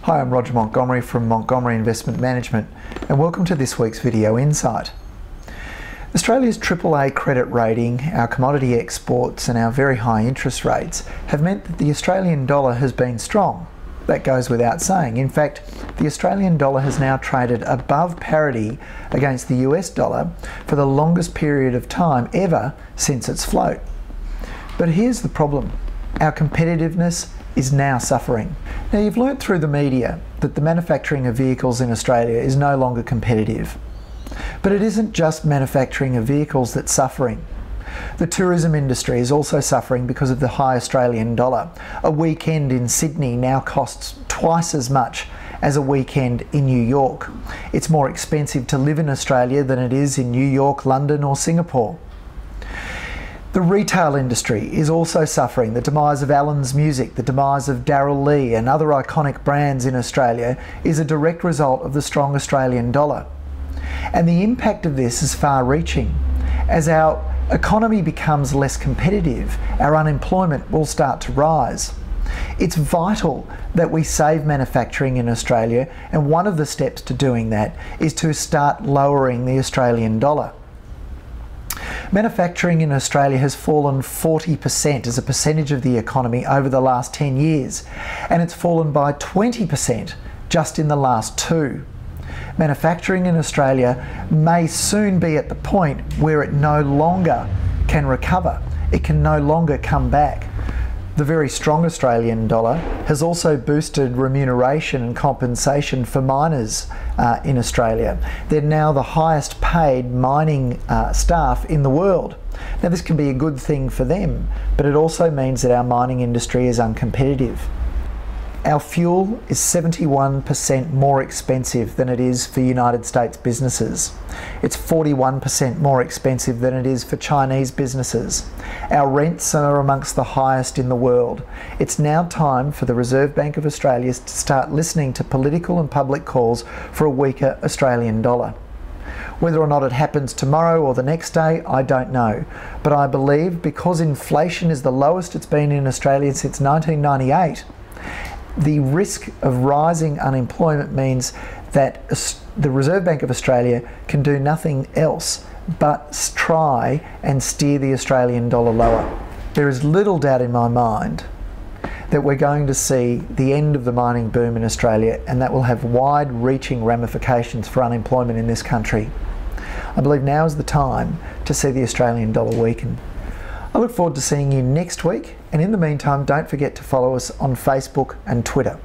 Hi, I'm Roger Montgomery from Montgomery Investment Management, and welcome to this week's Video Insight. Australia's AAA credit rating, our commodity exports and our very high interest rates have meant that the Australian dollar has been strong. That goes without saying. In fact, the Australian dollar has now traded above parity against the US dollar for the longest period of time ever since its float. But here's the problem. Our competitiveness is now suffering. Now, you've learnt through the media that the manufacturing of vehicles in Australia is no longer competitive. But it isn't just manufacturing of vehicles that's suffering. The tourism industry is also suffering because of the high Australian dollar. A weekend in Sydney now costs twice as much as a weekend in New York. It's more expensive to live in Australia than it is in New York, London or Singapore. The retail industry is also suffering. The demise of Allen's Music, the demise of Daryl Lee and other iconic brands in Australia is a direct result of the strong Australian dollar. And the impact of this is far-reaching. As our economy becomes less competitive, our unemployment will start to rise. It's vital that we save manufacturing in Australia, and one of the steps to doing that is to start lowering the Australian dollar. Manufacturing in Australia has fallen 40% as a percentage of the economy over the last 10 years, and it's fallen by 20% just in the last 2. Manufacturing in Australia may soon be at the point where it no longer can recover. It can no longer come back. The very strong Australian dollar has also boosted remuneration and compensation for miners in Australia. They're now the highest paid mining staff in the world. Now, this can be a good thing for them, but it also means that our mining industry is uncompetitive. Our fuel is 71% more expensive than it is for United States businesses. It's 41% more expensive than it is for Chinese businesses. Our rents are amongst the highest in the world. It's now time for the Reserve Bank of Australia to start listening to political and public calls for a weaker Australian dollar. Whether or not it happens tomorrow or the next day, I don't know. But I believe because inflation is the lowest it's been in Australia since 1998, the risk of rising unemployment means that the Reserve Bank of Australia can do nothing else but try and steer the Australian dollar lower. There is little doubt in my mind that we're going to see the end of the mining boom in Australia, and that will have wide-reaching ramifications for unemployment in this country. I believe now is the time to see the Australian dollar weaken. I look forward to seeing you next week, and in the meantime, don't forget to follow us on Facebook and Twitter.